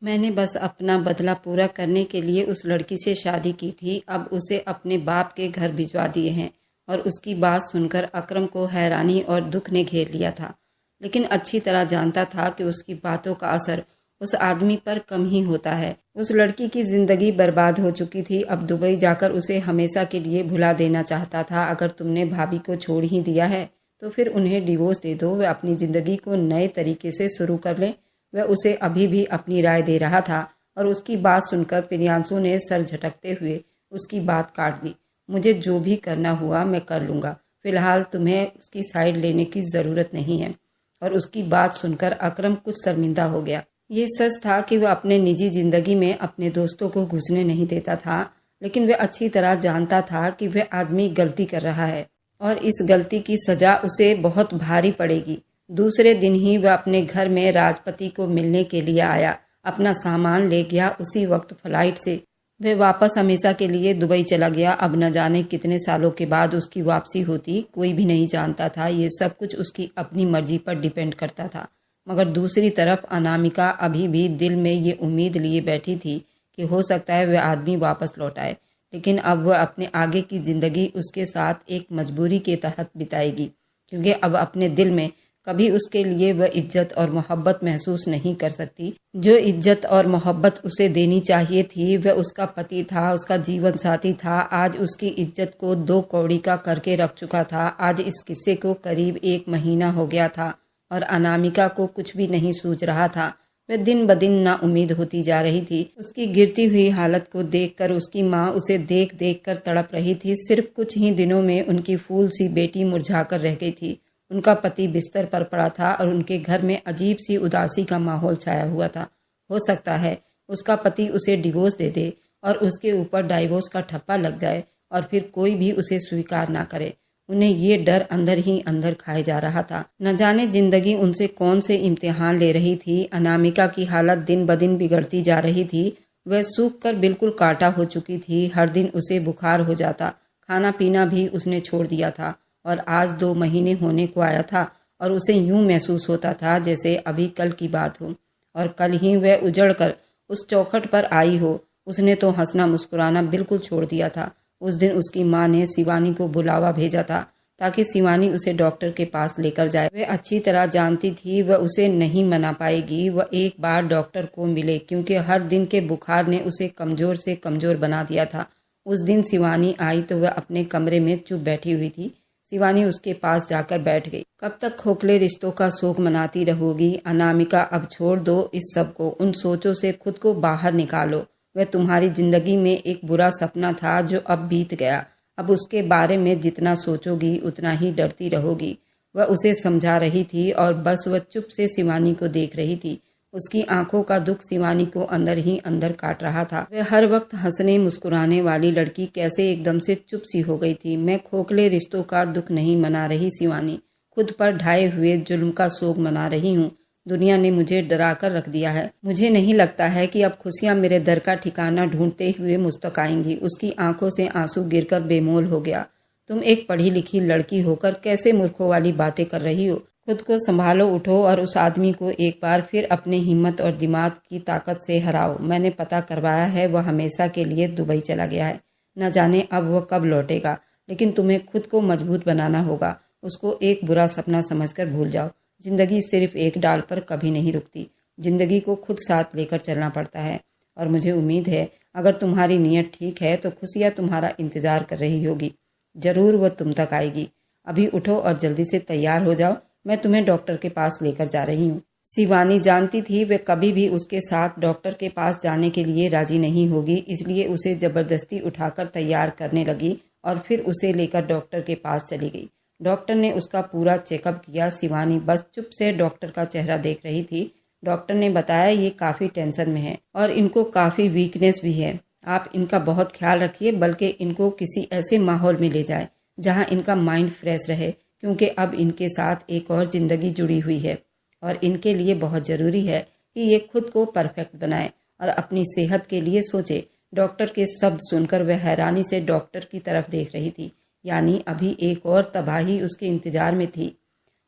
मैंने बस अपना बदला पूरा करने के लिए उस लड़की से शादी की थी। अब उसे अपने बाप के घर भिजवा दिए हैं। और उसकी बात सुनकर अकरम को हैरानी और दुख ने घेर लिया था, लेकिन अच्छी तरह जानता था कि उसकी बातों का असर उस आदमी पर कम ही होता है। उस लड़की की जिंदगी बर्बाद हो चुकी थी। अब दुबई जाकर उसे हमेशा के लिए भुला देना चाहता था। अगर तुमने भाभी को छोड़ ही दिया है तो फिर उन्हें डिवोर्स दे दो, वे अपनी जिंदगी को नए तरीके से शुरू कर लें। वह उसे अभी भी अपनी राय दे रहा था और उसकी बात सुनकर प्रियांशु ने सर झटकते हुए उसकी बात काट दी। मुझे जो भी करना हुआ मैं कर लूँगा, फिलहाल तुम्हें उसकी साइड लेने की ज़रूरत नहीं है। और उसकी बात सुनकर अकरम कुछ शर्मिंदा हो गया। ये सच था कि वह अपने निजी जिंदगी में अपने दोस्तों को घुसने नहीं देता था, लेकिन वह अच्छी तरह जानता था कि वह आदमी गलती कर रहा है और इस गलती की सजा उसे बहुत भारी पड़ेगी। दूसरे दिन ही वह अपने घर में राजपति को मिलने के लिए आया। अपना सामान ले गया। उसी वक्त फ्लाइट से वह वापस हमेशा के लिए दुबई चला गया। अब न जाने कितने सालों के बाद उसकी वापसी होती, कोई भी नहीं जानता था। ये सब कुछ उसकी अपनी मर्जी पर डिपेंड करता था। मगर दूसरी तरफ अनामिका अभी भी दिल में ये उम्मीद लिए बैठी थी कि हो सकता है वह आदमी वापस लौट आए, लेकिन अब वह अपने आगे की जिंदगी उसके साथ एक मजबूरी के तहत बिताएगी, क्योंकि अब अपने दिल में कभी उसके लिए वह इज्जत और मोहब्बत महसूस नहीं कर सकती। जो इज्जत और मोहब्बत उसे देनी चाहिए थी, वह उसका पति था, उसका जीवन साथी था। आज उसकी इज्जत को 2 कौड़ी का करके रख चुका था। आज इस किस्से को करीब 1 महीना हो गया था और अनामिका को कुछ भी नहीं सूझ रहा था। वह दिन ब दिन नाउम्मीद होती जा रही थी। उसकी गिरती हुई हालत को देखकर उसकी माँ उसे देख देख कर तड़प रही थी। सिर्फ कुछ ही दिनों में उनकी फूल सी बेटी मुरझाकर रह गई थी। उनका पति बिस्तर पर पड़ा था और उनके घर में अजीब सी उदासी का माहौल छाया हुआ था। हो सकता है उसका पति उसे डिवोर्स दे दे और उसके ऊपर डाइवोर्स का ठप्पा लग जाए और फिर कोई भी उसे स्वीकार ना करे। उन्हें ये डर अंदर ही अंदर खाए जा रहा था। न जाने जिंदगी उनसे कौन से इम्तिहान ले रही थी। अनामिका की हालत दिन ब दिन बिगड़ती जा रही थी। वह सूख कर बिल्कुल काटा हो चुकी थी। हर दिन उसे बुखार हो जाता। खाना पीना भी उसने छोड़ दिया था और आज 2 महीने होने को आया था और उसे यूं महसूस होता था जैसे अभी कल की बात हो और कल ही वह उजड़ कर उस चौखट पर आई हो। उसने तो हंसना मुस्कुराना बिल्कुल छोड़ दिया था। उस दिन उसकी माँ ने शिवानी को बुलावा भेजा था ताकि शिवानी उसे डॉक्टर के पास लेकर जाए। वह अच्छी तरह जानती थी वह उसे नहीं मना पाएगी। वह एक बार डॉक्टर को मिले, क्योंकि हर दिन के बुखार ने उसे कमजोर से कमजोर बना दिया था। उस दिन शिवानी आई तो वह अपने कमरे में चुप बैठी हुई थी। शिवानी उसके पास जाकर बैठ गई। कब तक खोखले रिश्तों का शोक मनाती रहोगी अनामिका? अब छोड़ दो इस सब को। उन सोचों से खुद को बाहर निकालो। वह तुम्हारी जिंदगी में एक बुरा सपना था जो अब बीत गया। अब उसके बारे में जितना सोचोगी उतना ही डरती रहोगी। वह उसे समझा रही थी और बस वह चुप से शिवानी को देख रही थी। उसकी आंखों का दुख शिवानी को अंदर ही अंदर काट रहा था। वह हर वक्त हंसने मुस्कुराने वाली लड़की कैसे एकदम से चुप सी हो गई थी। मैं खोखले रिश्तों का दुख नहीं मना रही शिवानी, खुद पर ढाए हुए जुल्म का शोक मना रही हूँ। दुनिया ने मुझे डरा कर रख दिया है। मुझे नहीं लगता है कि अब खुशियां मेरे दर का ठिकाना ढूंढते हुए मुझ तक आएंगी। उसकी आंखों से आंसू गिरकर बेमोल हो गया। तुम एक पढ़ी लिखी लड़की होकर कैसे मूर्खों वाली बातें कर रही हो? खुद को संभालो, उठो और उस आदमी को एक बार फिर अपने हिम्मत और दिमाग की ताकत से हराओ। मैंने पता करवाया है, वह हमेशा के लिए दुबई चला गया है। न जाने अब वह कब लौटेगा, लेकिन तुम्हें खुद को मजबूत बनाना होगा। उसको एक बुरा सपना समझकर भूल जाओ। जिंदगी सिर्फ एक डाल पर कभी नहीं रुकती। जिंदगी को खुद साथ लेकर चलना पड़ता है और मुझे उम्मीद है अगर तुम्हारी नीयत ठीक है तो खुशियाँ तुम्हारा इंतजार कर रही होगी। जरूर वह तुम तक आएगी। अभी उठो और जल्दी से तैयार हो जाओ। मैं तुम्हें डॉक्टर के पास लेकर जा रही हूँ। शिवानी जानती थी वे कभी भी उसके साथ डॉक्टर के पास जाने के लिए राजी नहीं होगी, इसलिए उसे जबरदस्ती उठाकर तैयार करने लगी और फिर उसे लेकर डॉक्टर के पास चली गई। डॉक्टर ने उसका पूरा चेकअप किया। शिवानी बस चुप से डॉक्टर का चेहरा देख रही थी। डॉक्टर ने बताया ये काफी टेंशन में है और इनको काफी वीकनेस भी है। आप इनका बहुत ख्याल रखिए, बल्कि इनको किसी ऐसे माहौल में ले जाए जहां इनका माइंड फ्रेश रहे, क्योंकि अब इनके साथ एक और जिंदगी जुड़ी हुई है और इनके लिए बहुत जरूरी है कि ये खुद को परफेक्ट बनाए और अपनी सेहत के लिए सोचे। डॉक्टर के शब्द सुनकर वह हैरानी से डॉक्टर की तरफ देख रही थी। यानी अभी एक और तबाही उसके इंतजार में थी।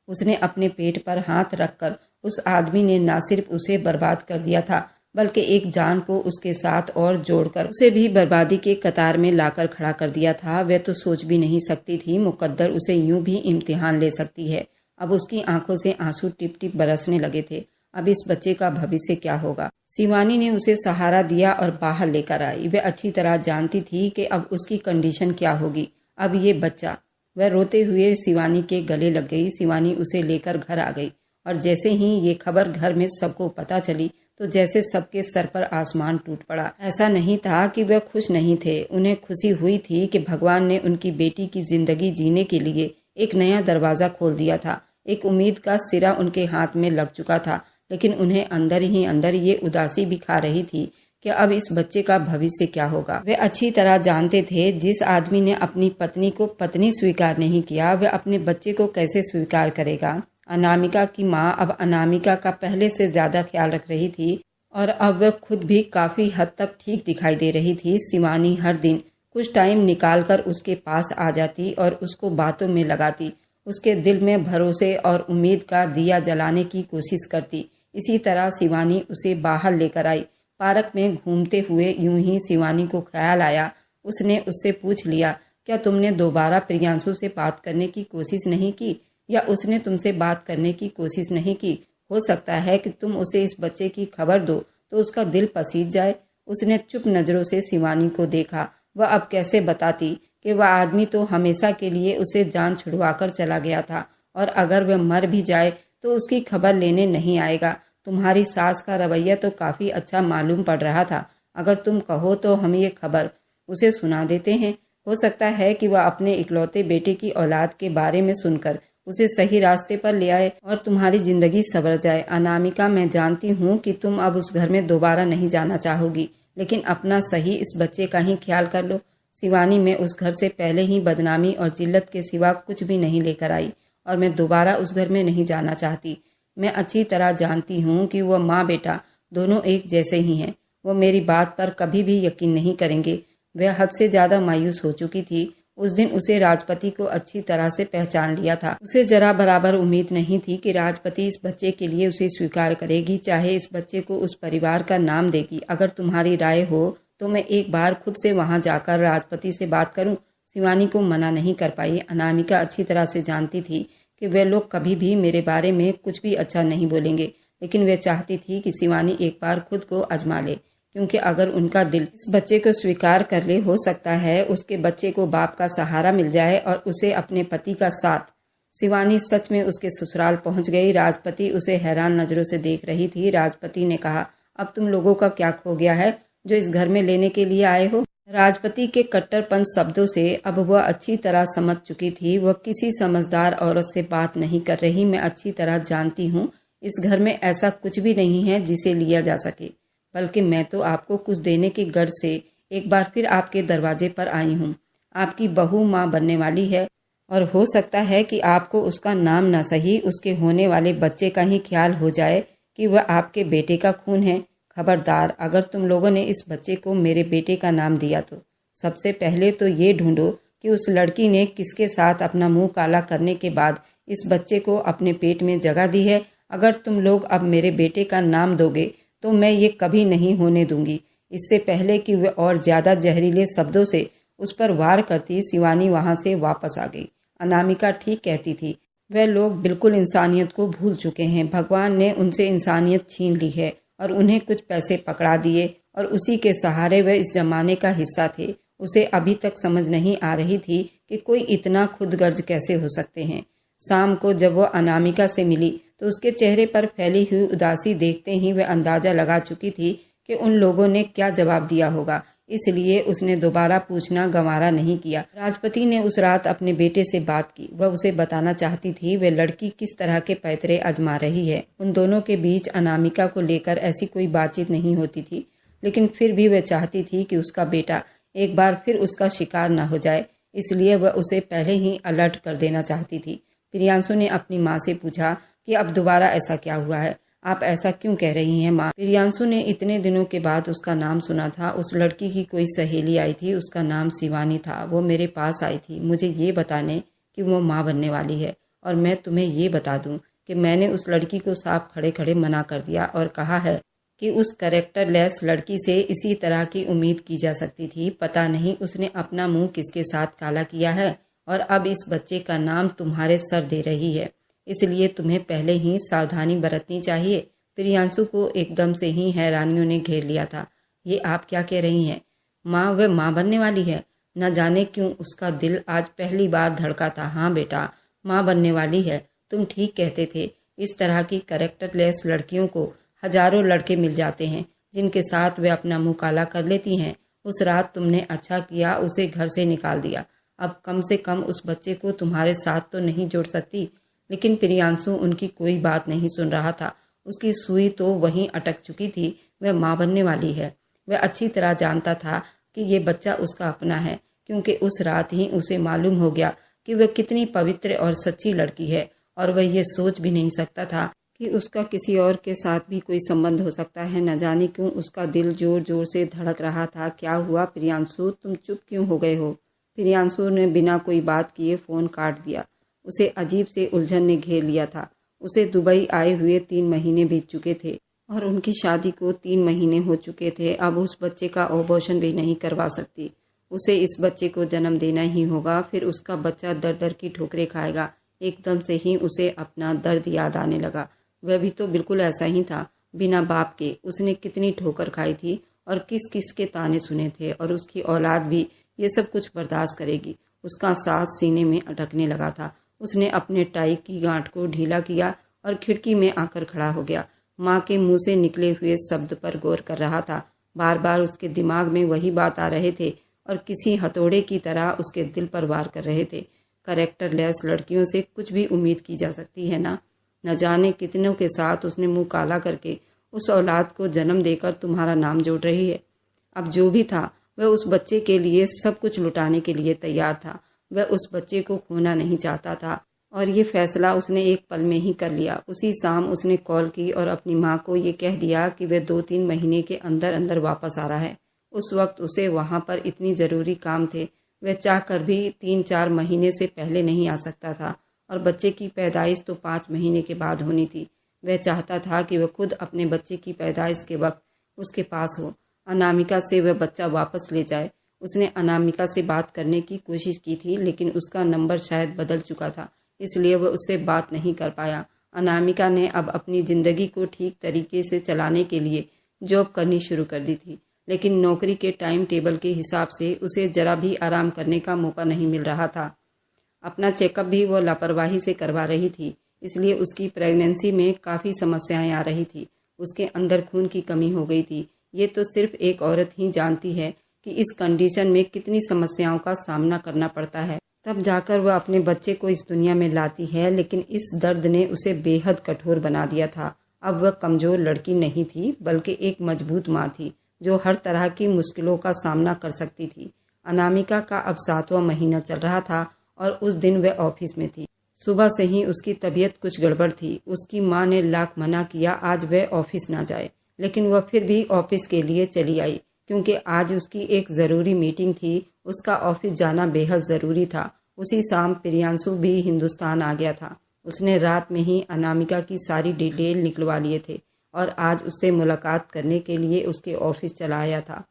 उसने अपने पेट पर हाथ रखकर उस आदमी ने न सिर्फ उसे बर्बाद कर दिया था बल्कि एक जान को उसके साथ और जोड़कर उसे भी बर्बादी के कतार में लाकर खड़ा कर दिया था। वह तो सोच भी नहीं सकती थी मुकद्दर उसे यूं भी इम्तिहान ले सकती है। अब उसकी आंखों से आंसू टिप टिप बरसने लगे थे। अब इस बच्चे का भविष्य क्या होगा। शिवानी ने उसे सहारा दिया और बाहर लेकर आई। वह अच्छी तरह जानती थी कि अब उसकी कंडीशन क्या होगी। अब ये बच्चा, वह रोते हुए शिवानी के गले लग गई। शिवानी उसे लेकर घर आ गई और जैसे ही ये खबर घर में सबको पता चली तो जैसे सबके सर पर आसमान टूट पड़ा। ऐसा नहीं था कि वह खुश नहीं थे, उन्हें खुशी हुई थी कि भगवान ने उनकी बेटी की जिंदगी जीने के लिए एक नया दरवाजा खोल दिया था। एक उम्मीद का सिरा उनके हाथ में लग चुका था, लेकिन उन्हें अंदर ही अंदर ये उदासी भी खा रही थी कि अब इस बच्चे का भविष्य क्या होगा। वे अच्छी तरह जानते थे जिस आदमी ने अपनी पत्नी को पत्नी स्वीकार नहीं किया, वह अपने बच्चे को कैसे स्वीकार करेगा। अनामिका की माँ अब अनामिका का पहले से ज्यादा ख्याल रख रही थी और अब वह खुद भी काफी हद तक ठीक दिखाई दे रही थी। शिवानी हर दिन कुछ टाइम निकालकर उसके पास आ जाती और उसको बातों में लगाती, उसके दिल में भरोसे और उम्मीद का दिया जलाने की कोशिश करती। इसी तरह शिवानी उसे बाहर लेकर आई। पार्क में घूमते हुए यूं ही शिवानी को ख्याल आया। उसने उससे पूछ लिया, क्या तुमने दोबारा प्रियांशु से बात करने की कोशिश नहीं की, या उसने तुमसे बात करने की कोशिश नहीं की। हो सकता है कि तुम उसे इस बच्चे की खबर दो तो उसका दिल पसीज जाए। उसने चुप नजरों से शिवानी को देखा। वह अब कैसे बताती कि वह आदमी तो हमेशा के लिए उसे जान छुड़वाकर चला गया था और अगर वह मर भी जाए तो उसकी खबर लेने नहीं आएगा। तुम्हारी सास का रवैया तो काफी अच्छा मालूम पड़ रहा था। अगर तुम कहो तो हम ये खबर उसे सुना देते हैं। हो सकता है कि वह अपने इकलौते बेटे की औलाद के बारे में सुनकर उसे सही रास्ते पर ले आए और तुम्हारी जिंदगी संवर जाए। अनामिका, मैं जानती हूँ कि तुम अब उस घर में दोबारा नहीं जाना चाहोगी, लेकिन अपना सही इस बच्चे का ही ख्याल कर लो। शिवानी, मैं उस घर से पहले ही बदनामी और जिल्लत के सिवा कुछ भी नहीं लेकर आई और मैं दोबारा उस घर में नहीं जाना चाहती। मैं अच्छी तरह जानती हूँ कि वह माँ बेटा दोनों एक जैसे ही हैं। वो मेरी बात पर कभी भी यकीन नहीं करेंगे। वह हद से ज्यादा मायूस हो चुकी थी। उस दिन उसे राजपति को अच्छी तरह से पहचान लिया था। उसे जरा बराबर उम्मीद नहीं थी कि राजपति इस बच्चे के लिए उसे स्वीकार करेगी, चाहे इस बच्चे को उस परिवार का नाम देगी। अगर तुम्हारी राय हो तो मैं एक बार खुद से वहां जाकर राजपति से बात करूं। शिवानी को मना नहीं कर पाई। अनामिका अच्छी तरह से जानती थी कि वे लोग कभी भी मेरे बारे में कुछ भी अच्छा नहीं बोलेंगे, लेकिन वे चाहती थी कि शिवानी एक बार खुद को आजमा ले, क्योंकि अगर उनका दिल इस बच्चे को स्वीकार कर ले, हो सकता है उसके बच्चे को बाप का सहारा मिल जाए और उसे अपने पति का साथ। शिवानी सच में उसके ससुराल पहुंच गई। राजपति उसे हैरान नजरों से देख रही थी। राजपति ने कहा, अब तुम लोगों का क्या खो गया है जो इस घर में लेने के लिए आए हो। राजपति के कट्टरपंथ शब्दों से अब वह अच्छी तरह समझ चुकी थी। वह किसी समझदार औरत से बात नहीं कर रही। मैं अच्छी तरह जानती हूँ इस घर में ऐसा कुछ भी नहीं है जिसे लिया जा सके, बल्कि मैं तो आपको कुछ देने की गर्ज से एक बार फिर आपके दरवाजे पर आई हूँ। आपकी बहू माँ बनने वाली है और हो सकता है कि आपको उसका नाम ना सही उसके होने वाले बच्चे का ही ख्याल हो जाए कि वह आपके बेटे का खून है। खबरदार, अगर तुम लोगों ने इस बच्चे को मेरे बेटे का नाम दिया तो सबसे पहले तो ये ढूंढो कि उस लड़की ने किसके साथ अपना मुंह काला करने के बाद इस बच्चे को अपने पेट में जगह दी है। अगर तुम लोग अब मेरे बेटे का नाम दोगे तो मैं ये कभी नहीं होने दूंगी। इससे पहले कि वह और ज्यादा जहरीले शब्दों से उस पर वार करती, शिवानी वहां से वापस आ गई। अनामिका ठीक कहती थी, वह लोग बिल्कुल इंसानियत को भूल चुके हैं। भगवान ने उनसे इंसानियत छीन ली है और उन्हें कुछ पैसे पकड़ा दिए और उसी के सहारे वह इस जमाने का हिस्सा थे। उसे अभी तक समझ नहीं आ रही थी कि कोई इतना खुदगर्ज कैसे हो सकते हैं। शाम को जब वह अनामिका से मिली तो उसके चेहरे पर फैली हुई उदासी देखते ही वह अंदाजा लगा चुकी थी कि उन लोगों ने क्या जवाब दिया होगा। इसलिए उसने दोबारा पूछना गंवारा नहीं किया। राजपति ने उस रात अपने बेटे से बात की। वह उसे बताना चाहती थी वह लड़की किस तरह के पैतरे आजमा रही है। उन दोनों के बीच अनामिका को लेकर ऐसी कोई बातचीत नहीं होती थी, लेकिन फिर भी वह चाहती थी कि उसका बेटा एक बार फिर उसका शिकार न हो जाए, इसलिए वह उसे पहले ही अलर्ट कर देना चाहती थी। प्रियांशु ने अपनी माँ से पूछा कि अब दोबारा ऐसा क्या हुआ है, आप ऐसा क्यों कह रही हैं माँ। प्रियांशु ने इतने दिनों के बाद उसका नाम सुना था। उस लड़की की कोई सहेली आई थी, उसका नाम शिवानी था। वो मेरे पास आई थी मुझे ये बताने कि वो माँ बनने वाली है, और मैं तुम्हें ये बता दूं कि मैंने उस लड़की को साफ खड़े खड़े मना कर दिया और कहा है कि उस कैरेक्टरलेस लड़की से इसी तरह की उम्मीद की जा सकती थी। पता नहीं उसने अपना मुंह किसके साथ काला किया है और अब इस बच्चे का नाम तुम्हारे सर दे रही है। इसलिए तुम्हें पहले ही सावधानी बरतनी चाहिए। प्रियांशु को एकदम से ही हैरानियों ने घेर लिया था। ये आप क्या कह रही हैं? माँ, वह माँ बनने वाली है। न जाने क्यों उसका दिल आज पहली बार धड़का था। हाँ बेटा, माँ बनने वाली है। तुम ठीक कहते थे। इस तरह की कैरेक्टरलेस लड़कियों को हजारों लड़के मिल जाते हैं जिनके साथ वे अपना मुंह काला कर लेती हैं। उस रात तुमने अच्छा किया उसे घर से निकाल दिया। अब कम से कम उस बच्चे को तुम्हारे साथ तो नहीं जोड़ सकती। लेकिन प्रियांशु उनकी कोई बात नहीं सुन रहा था। उसकी सुई तो वहीं अटक चुकी थी। वह माँ बनने वाली है। वह अच्छी तरह जानता था कि ये बच्चा उसका अपना है, क्योंकि उस रात ही उसे मालूम हो गया कि वह कितनी पवित्र और सच्ची लड़की है, और वह ये सोच भी नहीं सकता था कि उसका किसी और के साथ भी कोई संबंध हो सकता है। न जाने क्यों उसका दिल जोर जोर से धड़क रहा था। क्या हुआ प्रियांशु, तुम चुप क्यों हो गए हो? प्रियांशु ने बिना कोई बात किए फोन काट दिया। उसे अजीब से उलझन ने घेर लिया था। उसे दुबई आए हुए 3 महीने बीत चुके थे और उनकी शादी को 3 महीने हो चुके थे। अब उस बच्चे का अबॉर्शन भी नहीं करवा सकती। उसे इस बच्चे को जन्म देना ही होगा। फिर उसका बच्चा दर दर की ठोकरें खाएगा। एकदम से ही उसे अपना दर्द याद आने लगा। वह भी तो बिल्कुल ऐसा ही था। बिना बाप के उसने कितनी ठोकर खाई थी और किस किस के ताने सुने थे, और उसकी औलाद भी ये सब कुछ बर्दाश्त करेगी। उसका सांस सीने में अटकने लगा था। उसने अपने टाई की गांठ को ढीला किया और खिड़की में आकर खड़ा हो गया। माँ के मुंह से निकले हुए शब्द पर गौर कर रहा था। बार बार उसके दिमाग में वही बात आ रहे थे और किसी हथौड़े की तरह उसके दिल पर वार कर रहे थे। कैरेक्टरलेस लड़कियों से कुछ भी उम्मीद की जा सकती है ना? न जाने कितनों के साथ उसने मुंह काला करके उस औलाद को जन्म देकर तुम्हारा नाम जोड़ रही है। अब जो भी था, वह उस बच्चे के लिए सब कुछ लुटाने के लिए तैयार था। वह उस बच्चे को खोना नहीं चाहता था और ये फैसला उसने एक पल में ही कर लिया। उसी शाम उसने कॉल की और अपनी माँ को ये कह दिया कि वह 2-3 महीने के अंदर अंदर वापस आ रहा है। उस वक्त उसे वहाँ पर इतनी ज़रूरी काम थे। वह चाहकर भी 3-4 महीने से पहले नहीं आ सकता था, और बच्चे की पैदाइश तो 5 महीने के बाद होनी थी। वह चाहता था कि वह खुद अपने बच्चे की पैदाइश के वक्त उसके पास हो। अनामिका से वह बच्चा वापस ले जाए। उसने अनामिका से बात करने की कोशिश की थी, लेकिन उसका नंबर शायद बदल चुका था, इसलिए वह उससे बात नहीं कर पाया। अनामिका ने अब अपनी ज़िंदगी को ठीक तरीके से चलाने के लिए जॉब करनी शुरू कर दी थी, लेकिन नौकरी के टाइम टेबल के हिसाब से उसे जरा भी आराम करने का मौका नहीं मिल रहा था। अपना चेकअप भी वो लापरवाही से करवा रही थी, इसलिए उसकी प्रेगनेंसी में काफ़ी समस्याएं आ रही थी। उसके अंदर खून की कमी हो गई थी। ये तो सिर्फ एक औरत ही जानती है कि इस कंडीशन में कितनी समस्याओं का सामना करना पड़ता है। तब जाकर वह अपने बच्चे को इस दुनिया में लाती है, लेकिन इस दर्द ने उसे बेहद कठोर बना दिया था। अब वह कमज़ोर लड़की नहीं थी, बल्कि एक मजबूत माँ थी जो हर तरह की मुश्किलों का सामना कर सकती थी। अनामिका का अब 7वां महीना चल रहा था और उस दिन वह ऑफिस में थी। सुबह से ही उसकी तबीयत कुछ गड़बड़ थी। उसकी माँ ने लाख मना किया आज वह ऑफिस ना जाए, लेकिन वह फिर भी ऑफिस के लिए चली आई, क्योंकि आज उसकी एक ज़रूरी मीटिंग थी। उसका ऑफिस जाना बेहद ज़रूरी था। उसी शाम प्रियांशु भी हिंदुस्तान आ गया था। उसने रात में ही अनामिका की सारी डिटेल निकलवा लिए थे और आज उससे मुलाकात करने के लिए उसके ऑफिस चला आया था।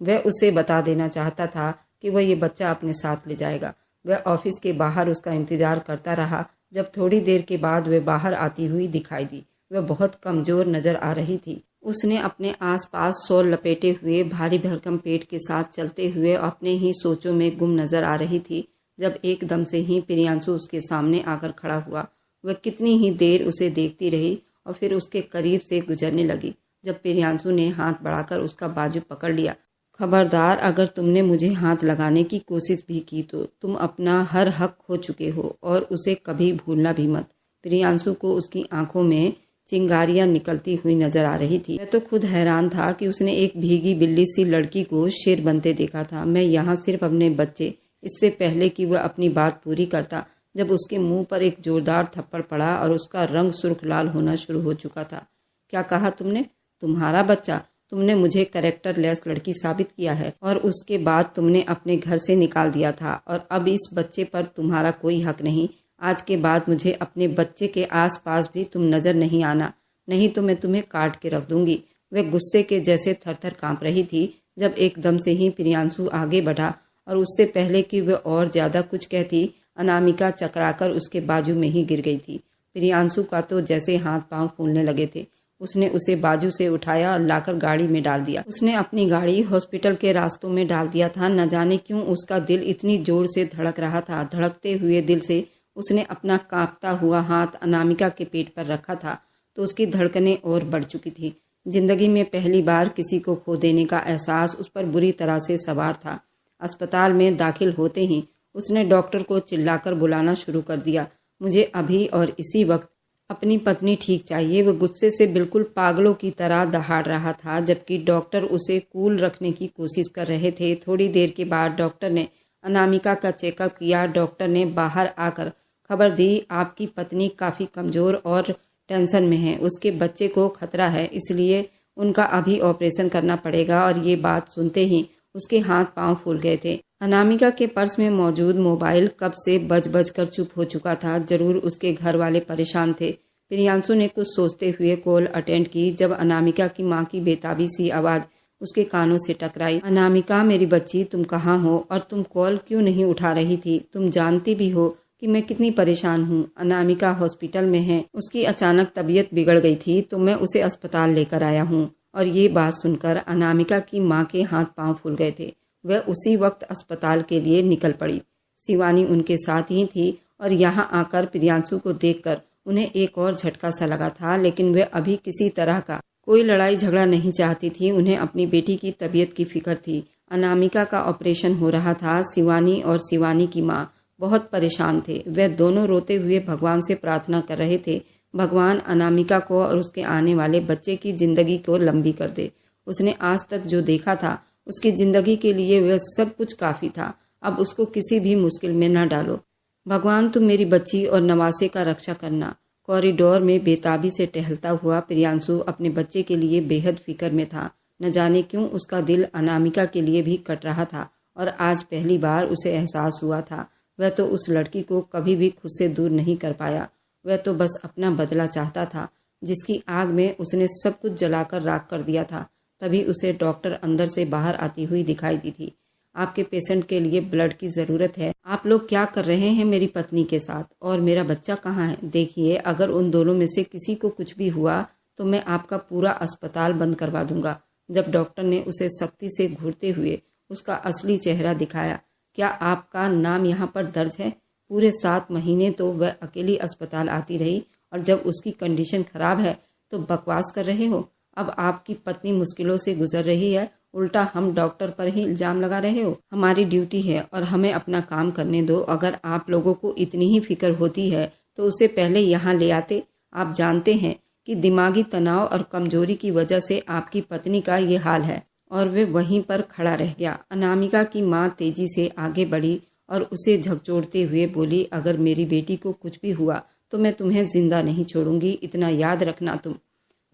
वह उसे बता देना चाहता था कि वह ये बच्चा अपने साथ ले जाएगा। वह ऑफिस के बाहर उसका इंतजार करता रहा। जब थोड़ी देर के बाद वह बाहर आती हुई दिखाई दी। वह बहुत कमज़ोर नज़र आ रही थी। उसने अपने आसपास शॉल लपेटे हुए भारी भरकम पेट के साथ चलते हुए अपने ही सोचों में गुम नज़र आ रही थी, जब एकदम से ही प्रियांशु उसके सामने आकर खड़ा हुआ। वह कितनी ही देर उसे देखती रही और फिर उसके करीब से गुजरने लगी। जब प्रियांशु ने हाथ बढ़ाकर उसका बाजू पकड़ लिया, खबरदार, अगर तुमने मुझे हाथ लगाने की कोशिश भी की तो तुम अपना हर हक खो चुके हो, और उसे कभी भूलना भी मत। प्रियांशु को उसकी आंखों में चिंगारियां निकलती हुई नजर आ रही थी। मैं तो खुद हैरान था कि उसने एक भीगी बिल्ली सी लड़की को शेर बनते देखा था। मैं यहाँ सिर्फ अपने बच्चे, इससे पहले कि वह अपनी बात पूरी करता, जब उसके मुंह पर एक जोरदार थप्पड़ पड़ा और उसका रंग सुर्ख लाल होना शुरू हो चुका था। क्या कहा तुमने? तुम्हारा बच्चा? तुमने मुझे कैरेक्टरलेस लड़की साबित किया है और उसके बाद तुमने अपने घर से निकाल दिया था, और अब इस बच्चे पर तुम्हारा कोई हक नहीं। आज के बाद मुझे अपने बच्चे के आसपास भी तुम नजर नहीं आना, नहीं तो मैं तुम्हें काट के रख दूंगी। वह गुस्से के जैसे थर-थर कांप रही थी जब एकदम से ही प्रियांशु आगे बढ़ा और उससे पहले कि वह और ज्यादा कुछ कहती, अनामिका चकराकर उसके बाजू में ही गिर गई थी। प्रियांशु का तो जैसे हाथ पांव फूलने लगे थे। उसने उसे बाजू से उठाया और लाकर गाड़ी में डाल दिया। उसने अपनी गाड़ी हॉस्पिटल के रास्तों में डाल दिया था। न जाने क्यों उसका दिल इतनी जोर से धड़क रहा था। धड़कते हुए दिल से उसने अपना कांपता हुआ हाथ अनामिका के पेट पर रखा था तो उसकी धड़कनें और बढ़ चुकी थी। जिंदगी में पहली बार किसी को खो देने का एहसास उस पर बुरी तरह से सवार था। अस्पताल में दाखिल होते ही उसने डॉक्टर को चिल्लाकर बुलाना शुरू कर दिया। मुझे अभी और इसी वक्त अपनी पत्नी ठीक चाहिए। वह गुस्से से बिल्कुल पागलों की तरह दहाड़ रहा था जबकि डॉक्टर उसे कूल रखने की कोशिश कर रहे थे। थोड़ी देर के बाद डॉक्टर ने अनामिका का चेकअप किया। डॉक्टर ने बाहर आकर खबर दी, आपकी पत्नी काफी कमजोर और टेंशन में है। उसके बच्चे को खतरा है, इसलिए उनका अभी ऑपरेशन करना पड़ेगा। और ये बात सुनते ही उसके हाथ पांव फूल गए थे। अनामिका के पर्स में मौजूद मोबाइल कब से बज बज कर चुप हो चुका था। जरूर उसके घर वाले परेशान थे। प्रियांशु ने कुछ सोचते हुए कॉल अटेंड की जब अनामिका की मां की बेताबी सी आवाज उसके कानों से टकराई। अनामिका, मेरी बच्ची, तुम कहाँ हो और तुम कॉल क्यों नहीं उठा रही थी? तुम जानती भी हो कि मैं कितनी परेशान हूँ। अनामिका हॉस्पिटल में है, उसकी अचानक तबीयत बिगड़ गई थी तो मैं उसे अस्पताल लेकर आया हूँ। और ये बात सुनकर अनामिका की मां के हाथ पांव फूल गए थे। वह उसी वक्त अस्पताल के लिए निकल पड़ी। शिवानी उनके साथ ही थी और यहाँ आकर प्रियांशु को देखकर उन्हें एक और झटका सा लगा था, लेकिन वह अभी किसी तरह का कोई लड़ाई झगड़ा नहीं चाहती थी। उन्हें अपनी बेटी की तबीयत की फिक्र थी। अनामिका का ऑपरेशन हो रहा था। शिवानी और शिवानी की माँ बहुत परेशान थे। वह दोनों रोते हुए भगवान से प्रार्थना कर रहे थे, भगवान अनामिका को और उसके आने वाले बच्चे की जिंदगी को लंबी कर दे। उसने आज तक जो देखा था उसकी जिंदगी के लिए वह सब कुछ काफी था। अब उसको किसी भी मुश्किल में न डालो। भगवान, तुम मेरी बच्ची और नवासे का रक्षा करना। कॉरिडोर में बेताबी से टहलता हुआ प्रियांशु अपने बच्चे के लिए बेहद फिक्र में था। न जाने क्यों उसका दिल अनामिका के लिए भी कट रहा था और आज पहली बार उसे एहसास हुआ था वह तो उस लड़की को कभी भी खुद से दूर नहीं कर पाया। वह तो बस अपना बदला चाहता था, जिसकी आग में उसने सब कुछ जलाकर राख कर दिया था। तभी उसे डॉक्टर अंदर से बाहर आती हुई दिखाई दी थी। आपके पेशेंट के लिए ब्लड की जरूरत है। आप लोग क्या कर रहे हैं मेरी पत्नी के साथ? और मेरा बच्चा कहाँ है? देखिए, अगर उन दोनों में से किसी को कुछ भी हुआ तो मैं आपका पूरा अस्पताल बंद करवा दूंगा। जब डॉक्टर ने उसे सख्ती से घूरते हुए उसका असली चेहरा दिखाया, क्या आपका नाम यहाँ पर दर्ज है? पूरे 7 महीने तो वह अकेली अस्पताल आती रही और जब उसकी कंडीशन खराब है तो बकवास कर रहे हो। अब आपकी पत्नी मुश्किलों से गुजर रही है, उल्टा हम डॉक्टर पर ही इल्जाम लगा रहे हो। हमारी ड्यूटी है और हमें अपना काम करने दो। अगर आप लोगों को इतनी ही फिक्र होती है तो उसे पहले यहाँ ले आते। आप जानते हैं कि दिमागी तनाव और कमजोरी की वजह से आपकी पत्नी का ये हाल है। और वे वहीं पर खड़ा रह गया। अनामिका की माँ तेजी से आगे बढ़ी और उसे झकझोरते हुए बोली, अगर मेरी बेटी को कुछ भी हुआ तो मैं तुम्हें जिंदा नहीं छोड़ूंगी, इतना याद रखना तुम।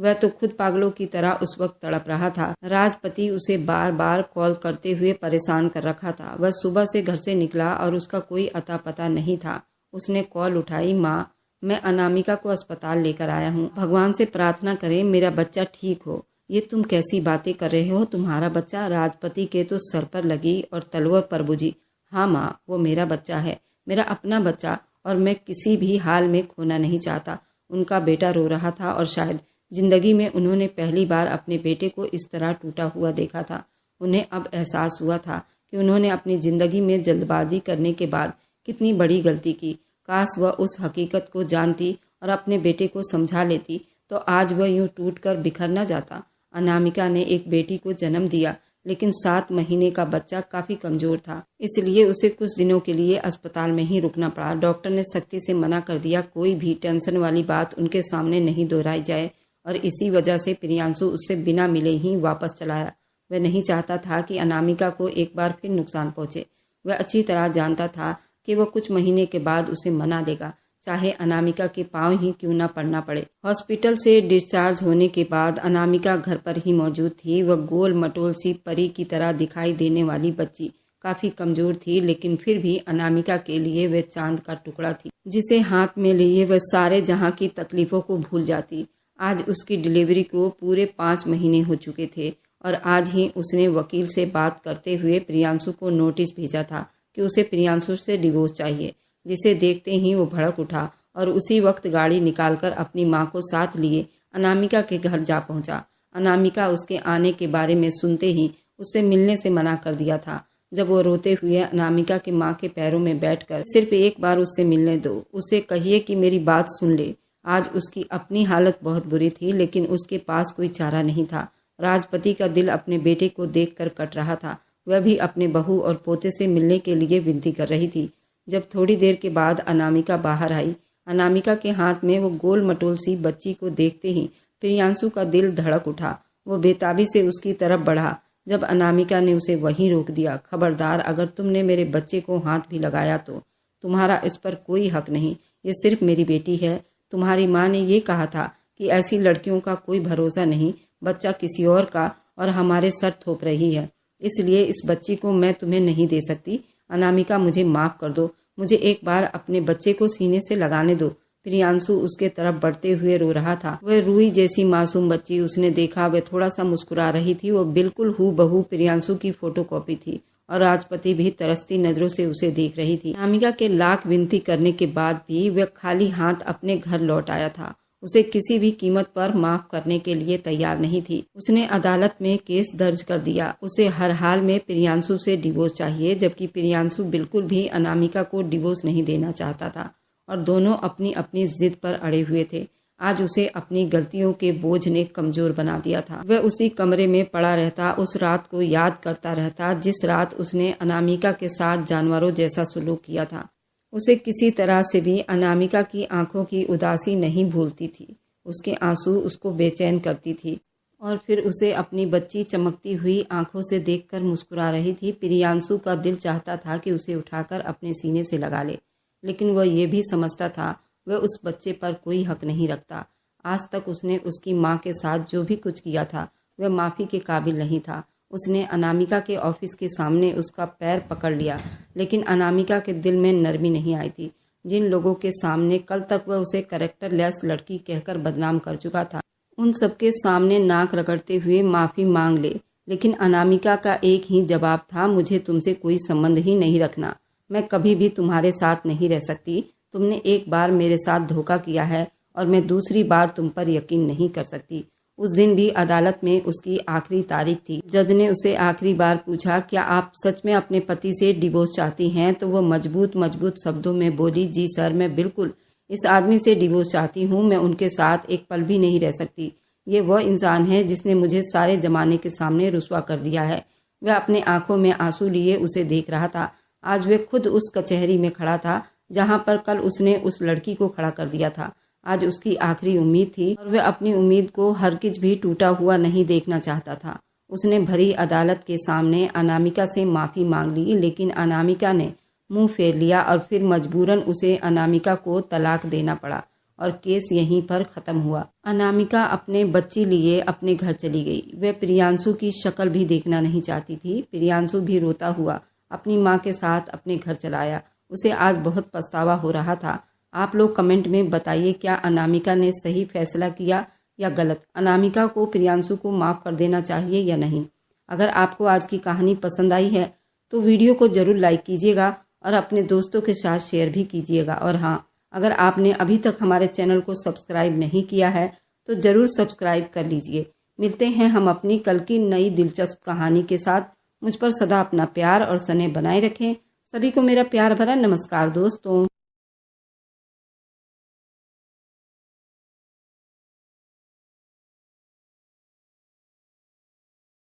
वह तो खुद पागलों की तरह उस वक्त तड़प रहा था। राजपति उसे बार बार कॉल करते हुए परेशान कर रखा था। वह सुबह से घर से निकला और उसका कोई अता पता नहीं था। उसने कॉल उठाई, माँ, मैं अनामिका को अस्पताल लेकर आया हूँ। भगवान से प्रार्थना करें मेरा बच्चा ठीक हो। ये तुम कैसी बातें कर रहे हो? तुम्हारा बच्चा? राजपति के तो सर पर लगी और तलवार पर बुझी। हाँ माँ, वो मेरा बच्चा है, मेरा अपना बच्चा, और मैं किसी भी हाल में खोना नहीं चाहता। उनका बेटा रो रहा था और शायद जिंदगी में उन्होंने पहली बार अपने बेटे को इस तरह टूटा हुआ देखा था। उन्हें अब एहसास हुआ था कि उन्होंने अपनी जिंदगी में जल्दबाजी करने के बाद कितनी बड़ी गलती की। काश वह उस हकीकत को जानती और अपने बेटे को समझा लेती तो आज वह यूं टूट कर बिखर न जाता। अनामिका ने एक बेटी को जन्म दिया, लेकिन 7 महीने का बच्चा काफी कमजोर था, इसलिए उसे कुछ दिनों के लिए अस्पताल में ही रुकना पड़ा। डॉक्टर ने सख्ती से मना कर दिया, कोई भी टेंशन वाली बात उनके सामने नहीं दोहराई जाए। और इसी वजह से प्रियांशु उससे बिना मिले ही वापस चलाया। वह नहीं चाहता था कि अनामिका को एक बार फिर नुकसान पहुंचे। वह अच्छी तरह जानता था कि वह कुछ महीने के बाद उसे मना लेगा, चाहे अनामिका के पांव ही क्यों न पड़ना पड़े। हॉस्पिटल से डिस्चार्ज होने के बाद अनामिका घर पर ही मौजूद थी। वह गोल मटोल सी परी की तरह दिखाई देने वाली बच्ची काफी कमजोर थी, लेकिन फिर भी अनामिका के लिए वह चांद का टुकड़ा थी, जिसे हाथ में लिए वह सारे जहां की तकलीफों को भूल जाती। आज उसकी डिलीवरी को पूरे 5 महीने हो चुके थे और आज ही उसने वकील से बात करते हुए प्रियांशु को नोटिस भेजा था कि उसे प्रियांशु से डिवोर्स चाहिए, जिसे देखते ही वो भड़क उठा और उसी वक्त गाड़ी निकालकर अपनी मां को साथ लिए अनामिका के घर जा पहुंचा। अनामिका उसके आने के बारे में सुनते ही उससे मिलने से मना कर दिया था। जब वो रोते हुए अनामिका के मां के पैरों में बैठकर सिर्फ एक बार उससे मिलने दो, उसे कहिए कि मेरी बात सुन ले। आज उसकी अपनी हालत बहुत बुरी थी, लेकिन उसके पास कोई चारा नहीं था। राजपति का दिल अपने बेटे को देखकर कट रहा था। वह भी अपने बहू और पोते से मिलने के लिए विनती कर रही थी। जब थोड़ी देर के बाद अनामिका बाहर आई, अनामिका के हाथ में वो गोल मटोल सी बच्ची को देखते ही प्रियांशु का दिल धड़क उठा। वो बेताबी से उसकी तरफ बढ़ा। जब अनामिका ने उसे वहीं रोक दिया, खबरदार, अगर तुमने मेरे बच्चे को हाथ भी लगाया तो तुम्हारा इस पर कोई हक नहीं। ये सिर्फ मेरी बेटी है। तुम्हारी माँ ने ये कहा था कि ऐसी लड़कियों का कोई भरोसा नहीं, बच्चा किसी और का और हमारे सर थोप रही है, इसलिए इस बच्ची को मैं तुम्हें नहीं दे सकती। अनामिका, मुझे माफ कर दो, मुझे एक बार अपने बच्चे को सीने से लगाने दो। प्रियांशु उसके तरफ बढ़ते हुए रो रहा था। वह रूही जैसी मासूम बच्ची उसने देखा, वह थोड़ा सा मुस्कुरा रही थी। वो बिल्कुल हूबहू प्रियांशु की फोटोकॉपी थी और राजपति भी तरसती नजरों से उसे देख रही थी। अनामिका के लाख विनती करने के बाद भी वह खाली हाथ अपने घर लौट आया था। उसे किसी भी कीमत पर माफ करने के लिए तैयार नहीं थी। उसने अदालत में केस दर्ज कर दिया। उसे हर हाल में प्रियांशु से डिवोर्स चाहिए, जबकि प्रियांशु बिल्कुल भी अनामिका को डिवोर्स नहीं देना चाहता था और दोनों अपनी अपनी जिद पर अड़े हुए थे। आज उसे अपनी गलतियों के बोझ ने कमजोर बना दिया था। वह उसी कमरे में पड़ा रहता, उस रात को याद करता रहता जिस रात उसने अनामिका के साथ जानवरों जैसा सलूक किया था। उसे किसी तरह से भी अनामिका की आंखों की उदासी नहीं भूलती थी। उसके आंसू उसको बेचैन करती थी और फिर उसे अपनी बच्ची चमकती हुई आंखों से देखकर मुस्कुरा रही थी। प्रियांशु का दिल चाहता था कि उसे उठाकर अपने सीने से लगा ले, लेकिन वह ये भी समझता था वह उस बच्चे पर कोई हक नहीं रखता। आज तक उसने उसकी माँ के साथ जो भी कुछ किया था वह माफ़ी के काबिल नहीं था। उसने अनामिका के ऑफिस के सामने उसका पैर पकड़ लिया, लेकिन अनामिका के दिल में नरमी नहीं आई थी। जिन लोगों के सामने कल तक वह उसे कैरेक्टर लेस लड़की कहकर बदनाम कर चुका था, उन सबके सामने नाक रगड़ते हुए माफ़ी मांग ले। लेकिन अनामिका का एक ही जवाब था, मुझे तुमसे कोई संबंध ही नहीं रखना। मैं कभी भी तुम्हारे साथ नहीं रह सकती। तुमने एक बार मेरे साथ धोखा किया है और मैं दूसरी बार तुम पर यकीन नहीं कर सकती। उस दिन भी अदालत में उसकी आखिरी तारीख थी। जज ने उसे आखिरी बार पूछा, क्या आप सच में अपने पति से डिवोर्स चाहती हैं? तो वो मजबूत शब्दों में बोली, जी सर, मैं बिल्कुल इस आदमी से डिवोर्स चाहती हूँ। मैं उनके साथ एक पल भी नहीं रह सकती। ये वह इंसान है जिसने मुझे सारे जमाने के सामने रुस्वा कर दिया है। वह अपने आंखों में आंसू लिए उसे देख रहा था। आज वह खुद उस कचहरी में खड़ा था जहां पर कल उसने उस लड़की को खड़ा कर दिया था। आज उसकी आखिरी उम्मीद थी और वह अपनी उम्मीद को हरगिज भी टूटा हुआ नहीं देखना चाहता था। उसने भरी अदालत के सामने अनामिका से माफी मांग ली, लेकिन अनामिका ने मुंह फेर लिया और फिर मजबूरन उसे अनामिका को तलाक देना पड़ा और केस यहीं पर खत्म हुआ। अनामिका अपने बच्ची लिए अपने घर चली गई। वह प्रियांशु की शक्ल भी देखना नहीं चाहती थी। प्रियांशु भी रोता हुआ अपनी माँ के साथ अपने घर चला आया। उसे आज बहुत पछतावा हो रहा था। आप लोग कमेंट में बताइए, क्या अनामिका ने सही फैसला किया या गलत? अनामिका को प्रियांशु को माफ कर देना चाहिए या नहीं? अगर आपको आज की कहानी पसंद आई है तो वीडियो को जरूर लाइक कीजिएगा और अपने दोस्तों के साथ शेयर भी कीजिएगा। और हाँ, अगर आपने अभी तक हमारे चैनल को सब्सक्राइब नहीं किया है तो जरूर सब्सक्राइब कर लीजिए। मिलते हैं हम अपनी कल की नई दिलचस्प कहानी के साथ। मुझ पर सदा अपना प्यार और स्नेह बनाए रखें। सभी को मेरा प्यार भरा नमस्कार दोस्तों।